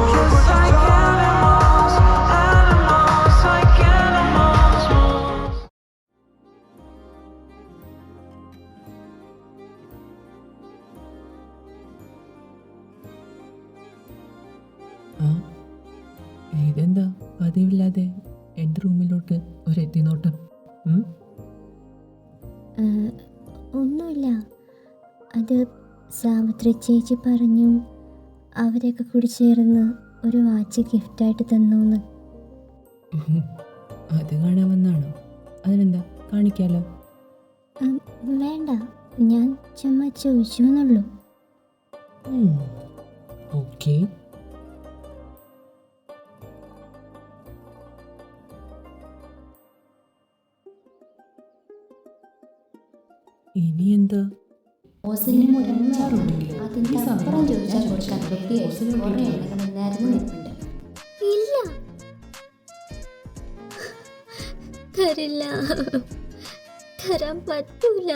Just like animals, animals, like animals. ആ ഇതെന്താ പതിവില്ലാതെ എൻ്റെ റൂമിലോട്ട് ഒരെത്തിനോട്ടം? ഒന്നുമില്ല. അത് സാവിത്രി ചേച്ചി പറഞ്ഞു അവരൊക്കെ കൂടി ചേർന്ന് ഒരു വാച്ച് ഗിഫ്റ്റായിട്ട് തന്നൂന്ന്. അത് കാണാൻ വന്നാണോ? അതിനെന്താ, കാണിക്കാലോ. വേണ്ട, ഞാൻ ചുമ്മാ ചോദിച്ചു എന്നുള്ളൂ. ഓക്കെ. ഇനി എന്താ? ഇല്ല, തരില്ല, തരാൻ പറ്റൂല.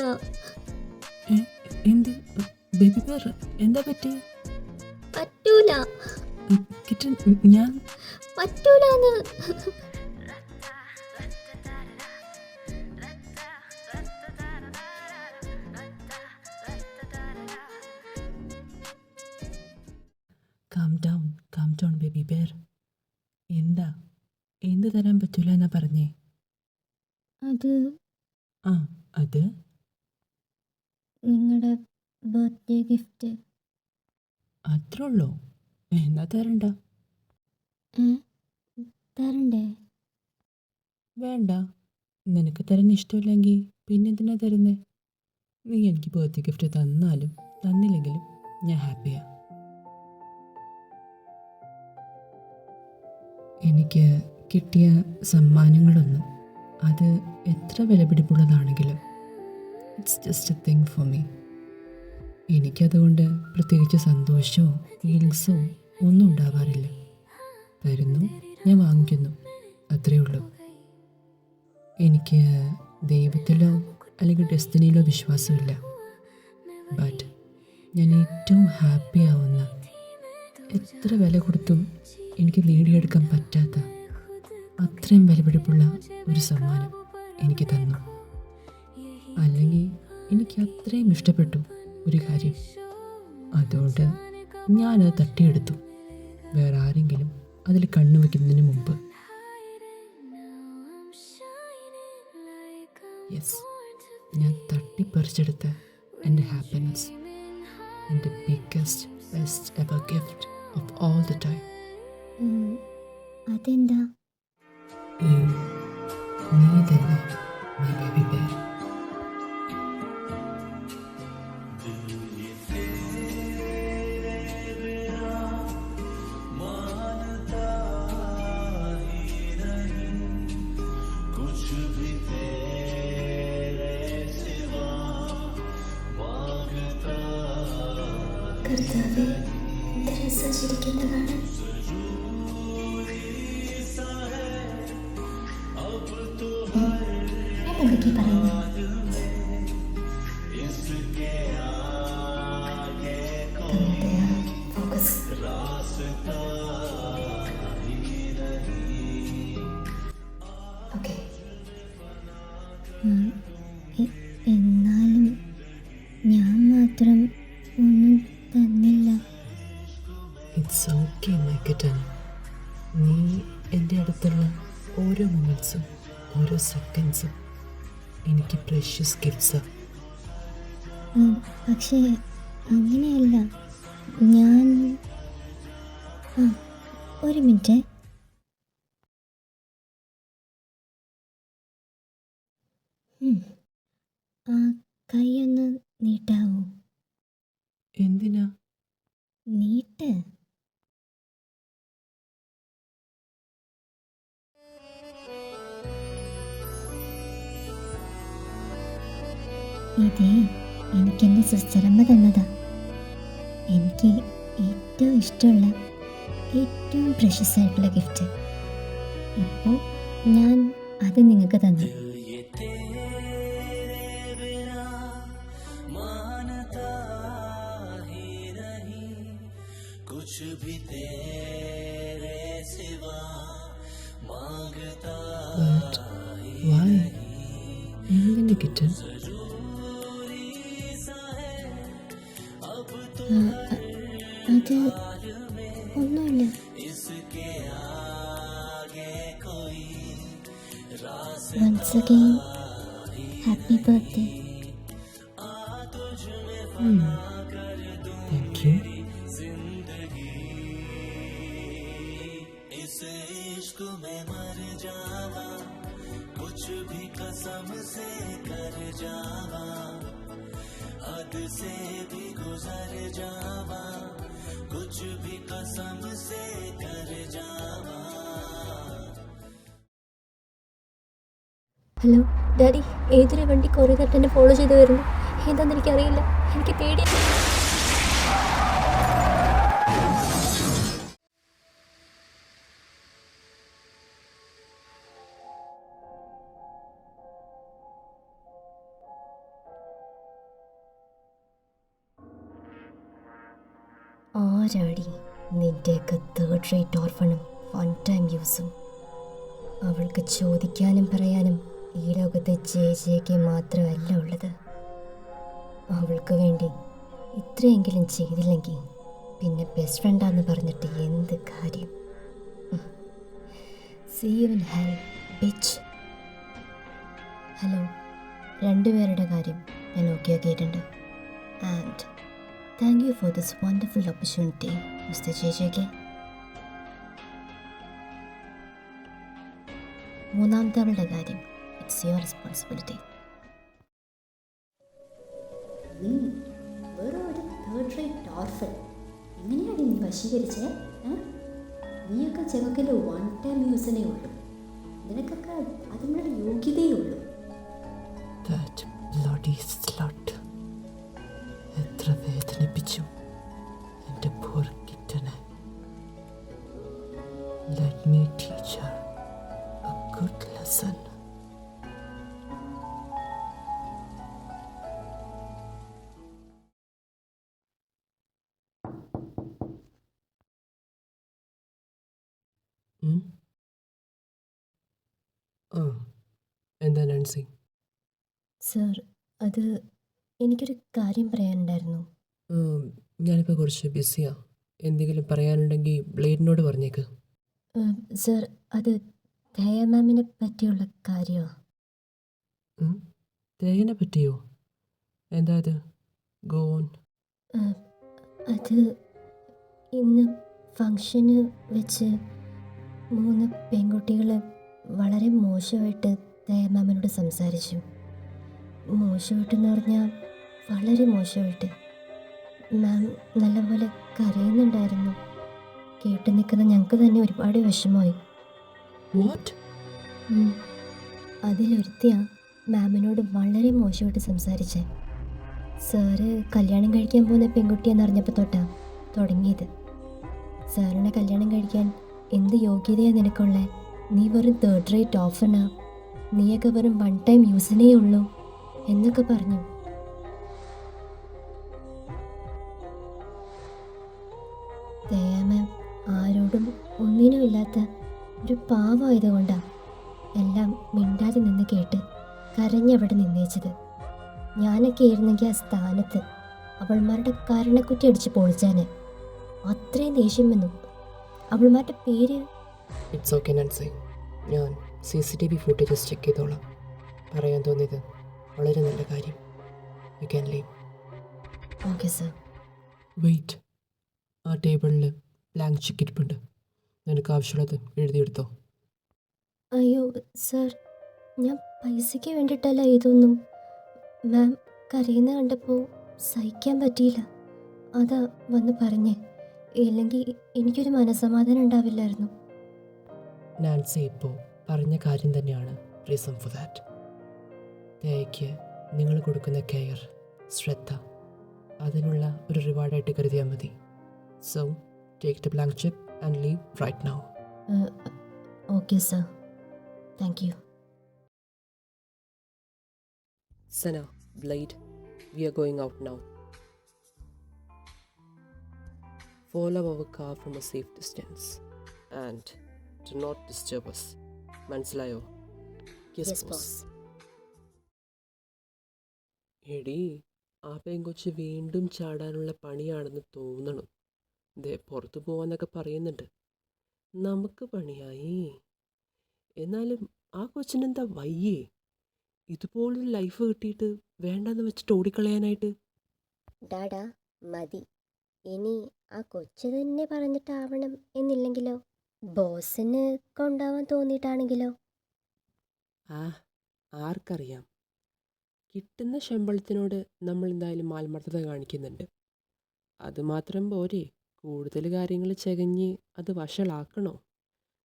എന്ത് ബേബി പേർ, എന്താ പറ്റിയ? പറ്റൂല, കിറ്റൻ, ഞാൻ പറ്റൂലെന്ന്. Calm down baby bear. എന്താ, എന്ത് തരാൻ പറ്റൂല എന്നാ പറഞ്ഞേ? അത് നിങ്ങളുടെ ബർത്ത്ഡേ ഗിഫ്റ്റ്. അത്രേ ഉള്ളൂ? എന്നാ തരണ്ട. തരണ്ടേ? വേണ്ട, നിനക്ക് തരാൻ ഇഷ്ടമില്ലെങ്കിൽ പിന്നെ എന്തിനാ തരുന്നേ? നീ എനിക്ക് ബർത്ത്ഡേ ഗിഫ്റ്റ് തന്നാലും തന്നില്ലെങ്കിലും ഞാൻ ഹാപ്പിയാ. എനിക്ക് കിട്ടിയ സമ്മാനങ്ങളൊന്നും അത് എത്ര വിലപിടിപ്പുള്ളതാണെങ്കിലും it's just a thing for me. എനിക്കതുകൊണ്ട് പ്രത്യേകിച്ച് സന്തോഷമോ ഫീലിങ്സോ ഒന്നും ഉണ്ടാവാറില്ല. തരുന്നു, ഞാൻ വാങ്ങിക്കുന്നു, അത്രയേ ഉള്ളൂ. എനിക്ക് ദൈവത്തിലോ അല്ലെങ്കിൽ ഡെസ്റ്റിനിയിലോ വിശ്വാസമില്ല. ബട്ട് ഞാൻ ഏറ്റവും ഹാപ്പി ആവുന്ന, എത്ര വില കൊടുത്തും എനിക്ക് നേടിയെടുക്കാൻ പറ്റാത്ത അത്രയും വിലപിടിപ്പുള്ള ഒരു സമ്മാനം എനിക്ക് തന്നു. അല്ലെങ്കിൽ എനിക്ക് അത്രയും ഇഷ്ടപ്പെട്ടു ഒരു കാര്യം, അതുകൊണ്ട് ഞാനത് തട്ടിയെടുത്തു, വേറെ ആരെങ്കിലും അതിൽ കണ്ണു വയ്ക്കുന്നതിന് മുമ്പ്. യെസ്, ഞാൻ തട്ടിപ്പറിച്ചെടുത്ത എൻ്റെ ഹാപ്പിനെസ്, എൻ്റെ biggest best ever gift of all the time. അതെന്താ? നീ തന്നെ മൈ ബേബി ബെയർ. കർത്താവേ, സഞ്ചരിക്കുന്നതാണ്. എന്തൊക്കെ പറയുന്നത്? ഫോക്കസ്. ഓക്കെ. എന്നാലും ഞാൻ മാത്രം ഒന്നും തന്നില്ല. It's okay my kitten. നീ എൻ്റെ അടുത്തുള്ള ഓരോ മൊമെൻറ്റ്സും ഓരോ സെക്കൻഡ്സും എനിക്ക് പ്രഷ്യസ് ഗിഫ്റ്റ്സാണ്. പക്ഷേ അങ്ങനെയല്ല, ഞാൻ ഒരു മിനിറ്റ്. ആ കൈയൊന്ന് നീട്ടാവോ? എന്തിനാ? നീട്ട്. ഇതേ എനിക്കെൻ്റെ സിസ്റ്ററമ്മ തന്നതാ. എനിക്ക് ഏറ്റവും ഇഷ്ടമുള്ള, ഏറ്റവും പ്രഷ്യസ് ആയിട്ടുള്ള ഗിഫ്റ്റ്. ഇപ്പോൾ ഞാൻ അത് നിങ്ങൾക്ക് തന്നു. कुछ भी तेरे ബട്ടൺ? അത് ഒന്നുമില്ല. Once again happy birthday. Thank you. Hello daddy, ഏതൊരു വണ്ടി കുറേ നേരത്തെ എന്നെ ഫോളോ ചെയ്ത് വരുന്നു. എന്താണെന്ന് എനിക്കറിയില്ല. എനിക്ക് പേടി. ആരാടി നിൻ്റെയൊക്കെ തേർഡ് റേറ്റ് ഓർഫണും വൺ ടൈം യൂസും? അവൾക്ക് ചോദിക്കാനും പറയാനും ഈ ലോകത്ത് ജെ മാത്രമല്ല ഉള്ളത്. അവൾക്ക് വേണ്ടി ഇത്രയെങ്കിലും ചെയ്തില്ലെങ്കിൽ പിന്നെ ബെസ്റ്റ് ഫ്രണ്ടാന്ന് പറഞ്ഞിട്ട് എന്ത് കാര്യം? See you in hell, bitch. Hello, രണ്ടുപേരുടെ കാര്യം ഞാൻ ഓക്കെ ആക്കിയിട്ടുണ്ട്. And thank you for this wonderful opportunity mister J. മൂന്നാമത്തെ അവളുടെ കാര്യം, ഇറ്റ്സ് യുവർ റെസ്പോൺസിബിലിറ്റി. നീ വെറും ഒരു തേർഡ് റേറ്റ് ഓർഫൻ. എങ്ങനെയാണ് നീ വശീകരിച്ചേ? നീയൊക്കെ ചെറുക്കിൽ വൺ ടൈം യൂസിനേ ഉള്ളൂ. നിനക്കൊക്കെ അതിനുള്ള യോഗ്യതയേ ഉള്ളൂ. That bloody slut. എത്ര വേദനിപ്പിച്ചു എൻ്റെ poor കിറ്റനെ. Let me teach her a good lesson. എന്താ നാൻസി? സർ, അത് എനിക്കൊരു കാര്യം പറയാനുണ്ടായിരുന്നു. ഞാനിപ്പോൾ കുറച്ച് ബിസിയാണ്. എന്തെങ്കിലും പറയാനുണ്ടെങ്കിൽ ബ്ലേഡിനോട് പറഞ്ഞേക്ക്. സർ, അത് ദയ മാമിനെ പറ്റിയുള്ള കാര്യമാണ്. തേനെ പറ്റിയോ? എന്താ അത്? Go on. അത് ഇന്ന് ഫങ്ഷന് വെച്ച് 3 പെൺകുട്ടികൾ വളരെ മോശമായിട്ട് ദയ മാമിനോട് സംസാരിച്ചു. മോശമായിട്ടെന്ന് പറഞ്ഞാൽ വളരെ മോശമായിട്ട്. മാം നല്ലപോലെ കരയുന്നുണ്ടായിരുന്നു. കേട്ട് നിൽക്കുന്ന ഞങ്ങൾക്ക് തന്നെ ഒരുപാട് വിഷമമായി. വാട്ട്? അതിലൊരുത്തിയാണ് മാമിനോട് വളരെ മോശമായിട്ട് സംസാരിച്ചേ. സാറ് കല്യാണം കഴിക്കാൻ പോകുന്ന പെൺകുട്ടിയെന്ന് അറിഞ്ഞപ്പോൾ തൊട്ടാണ് തുടങ്ങിയത്. സാറിനെ കല്യാണം കഴിക്കാൻ എന്ത് യോഗ്യതയാണ് നിനക്കുള്ളത്? നീ വെറും തേർഡ് റേറ്റ് ഓഫനാ, നീയൊക്കെ വെറും വൺ ടൈം യൂസിനേ ഉള്ളൂ എന്നൊക്കെ പറഞ്ഞു. ദയാ മാം ആരോടും ഒന്നിനുമില്ലാത്ത ഒരു പാവമായതുകൊണ്ടാണ് എല്ലാം മിണ്ടാതെ നിന്ന് കേട്ട് കരഞ്ഞവിടെ നിന്നേച്ചത്. ഞാനൊക്കെ ആയിരുന്നെങ്കിൽ ആ സ്ഥാനത്ത് അവൾമാരുടെ കാരണക്കുറ്റി അടിച്ച് പൊളിച്ചാന്. അത്രയും ദേഷ്യം വന്നു. അവൾമാരുടെ പേര് ഇറ്റ്സ് ഓക്കെ നാൻസി, ഞാൻ CCTV ഫുട്ടേജസ് ചെക്ക് ചെയ്തോളാം. പറയാൻ തോന്നിയത് വളരെ നല്ല കാര്യം. You can leave. Okay sir. Wait, ആ ടേബിളിൽ ബ്ലാങ്ക് ചെക്ക് ഇരിപ്പുണ്ട്. നിനക്ക് ആവശ്യമുള്ളത് എഴുതിയെടുത്തോ. അയ്യോ സർ, ഞാൻ പൈസയ്ക്ക് വേണ്ടിയിട്ടല്ല ഇതൊന്നും. മാം കരയുന്ന കണ്ടപ്പോൾ സഹിക്കാൻ പറ്റിയില്ല, അതാ വന്ന് പറഞ്ഞേ. ഇല്ലെങ്കിൽ എനിക്കൊരു മനസ്സമാധാനം ഉണ്ടാവില്ലായിരുന്നു. നാൻസി ഇപ്പോൾ പറഞ്ഞ കാര്യം തന്നെയാണ് റീസൺ ഫോർ ദാറ്റ്. ദയയ്ക്ക് നിങ്ങൾ കൊടുക്കുന്ന കെയർ, ശ്രദ്ധ, അതിനുള്ള ഒരു റിവാർഡായിട്ട് കരുതിയാൽ മതി. So take the blank check and leave right now. Okay sir, thank you. Sana, Blade, we are going out now. Follow our car from a safe distance and do not disturb us. Manslayo. Yes, boss. എടീ, ആ പെങ്കൊച്ച് വീണ്ടും ചാടാനുള്ള പണിയാണെന്ന് തോന്നണു. ദേ പുറത്തു പോവാന്നൊക്കെ പറയുന്നുണ്ട്. നമുക്ക് പണിയായി. എന്നാലും ആ കൊച്ചിനെന്താ വയ്യേ? ഇതുപോലൊരു ലൈഫ് കിട്ടിയിട്ട് വേണ്ടെന്ന് വെച്ചിട്ട് ഓടിക്കളയാനായിട്ട്. ഡാഡാ മതി. ഇനി ആ കൊച്ചു തന്നെ പറഞ്ഞിട്ടാവണം എന്നില്ലെങ്കിലോ? ബോസിന് കൊണ്ടാവാൻ തോന്നിയിട്ടാണെങ്കിലോ? ആ, ആർക്കറിയാം. കിട്ടുന്ന ശമ്പളത്തിനോട് നമ്മൾ എന്തായാലും ആത്മാർത്ഥത കാണിക്കുന്നുണ്ട്. അതുമാത്രം പോരെ, കൂടുതൽ കാര്യങ്ങൾ ചകഞ്ഞ് അത് വഷളാക്കണോ?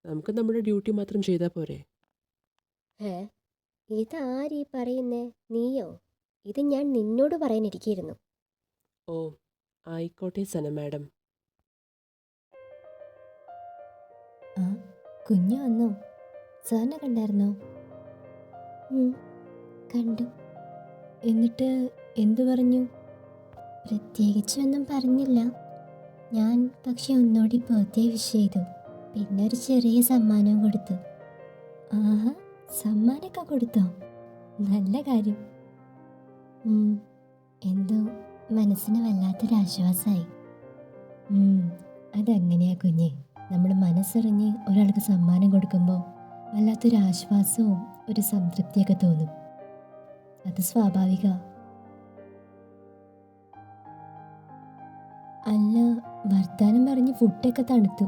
നമുക്ക് നമ്മുടെ ഡ്യൂട്ടി മാത്രം ചെയ്താൽ പോരെ? ഏ ഇതാരീ പറയുന്നേ? നീയോ? ഇത് ഞാൻ നിന്നോട് പറയാനിരിക്കുന്നു. ഓ, ആയിക്കോട്ടെ സന മാഡം. ആ കുഞ്ഞു വന്നോ? സാറിനെ കണ്ടായിരുന്നോ? കണ്ടു. എന്നിട്ട് എന്തു പറഞ്ഞു? പ്രത്യേകിച്ചൊന്നും പറഞ്ഞില്ല. ഞാൻ പക്ഷെ ഒന്നുകൂടി ബർത്ത്ഡേ വിഷ് ചെയ്തു. പിന്നെ ഒരു ചെറിയ സമ്മാനവും കൊടുത്തു. ആഹാ, സമ്മാനമൊക്കെ കൊടുത്തോ? നല്ല കാര്യം. എന്തോ മനസ്സിന് വല്ലാത്തൊരാശ്വാസമായി. അതങ്ങനെയാ കുഞ്ഞെ. നമ്മൾ മനസ്സറിഞ്ഞ് ഒരാൾക്ക് സമ്മാനം കൊടുക്കുമ്പോൾ വല്ലാത്തൊരാശ്വാസവും ഒരു സംതൃപ്തിയൊക്കെ തോന്നും. അത് സ്വാഭാവിക. അല്ല, വർത്താനം പറഞ്ഞ് ഫുഡൊക്കെ തണുത്തു.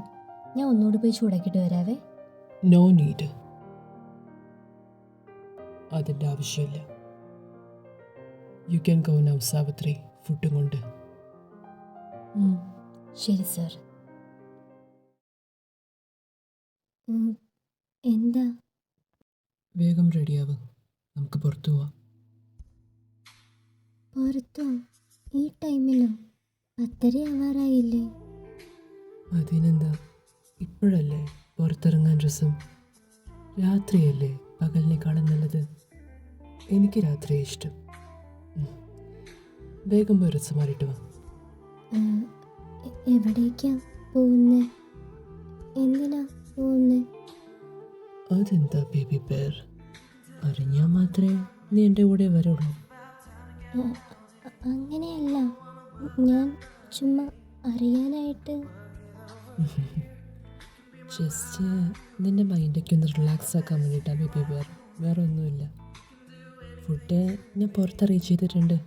ഞാൻ ഒന്നുകൂടി പോയി ചൂടാക്കിയിട്ട് വരാവേ. No need. അതിൻ്റെ ആവശ്യമില്ല. You can go now Savitri, ഫുഡും കൊണ്ട്. ശരി സാർ. എന്താ? വേഗം റെഡിയാവും, നമുക്ക് പുറത്തു പോവാം. പുറത്തോ? ഈ ടൈമിലോ? 10:30 ആവാറായില്ലേ? അതിനെന്താ, ഇപ്പോഴല്ലേ പുറത്തിറങ്ങാൻ രസം. രാത്രിയല്ലേ പകലിനേക്കാളും നല്ലത്. എനിക്ക് രാത്രിയെ ഇഷ്ടം. വേഗം പോയി രസം മാറിയിട്ട് വാ. എവിടേക്കാ പോകുന്നേ? എന്തിനാ പോകുന്നേ? അതെന്താ ബേബി ബെയർ, അറിഞ്ഞാൽ മാത്രമേ നീ എൻ്റെ കൂടെ വരുള്ളൂ. അങ്ങനെയല്ല, ഞാൻ ചുമ്മാ അറിയാനായിട്ട്. ജസ്റ്റ് നിൻ്റെ മൈൻഡൊക്കെ ഒന്ന് റിലാക്സ് ആക്കാൻ വേണ്ടിയിട്ടാണ് ബേബി ബെയർ, വേറെ ഒന്നുമില്ല. ഫുഡ് ഞാൻ പുറത്ത് അറേഞ്ച് ചെയ്തിട്ടുണ്ട്,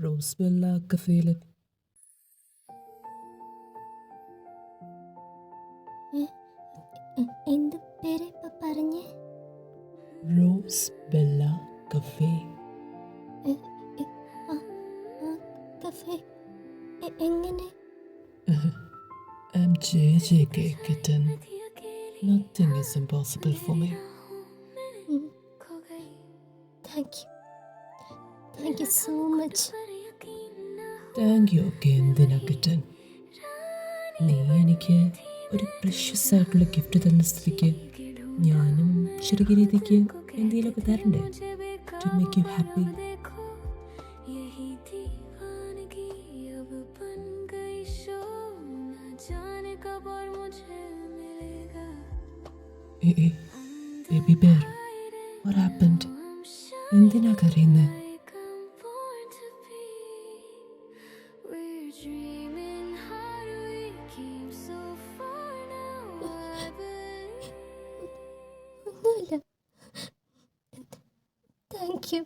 റോസ് ബെല്ല കഫേയിൽ. എന്ത് പേര് പറഞ്ഞേ? Rose Bella cafe. കഫേ എങ്ങനെ? I'm JJK kitten. Nothing is impossible for me. Thank you so much. Thank you ഒക്കെ എന്തിനാ കിട്ടൻ. നീ എനിക്ക് ഒരു പ്രഷ്യസ് ആയിട്ടുള്ള ഗിഫ്റ്റ് തന്ന സ്ഥിതിക്ക് ഞാനും ചെറിയ രീതിക്ക് എന്തെങ്കിലുമൊക്കെ തരണ്ടേ, to make you happy. Baby bear, what happened? എന്തിനാ കരയുന്നത്? ഒന്നുമില്ല. Thank U.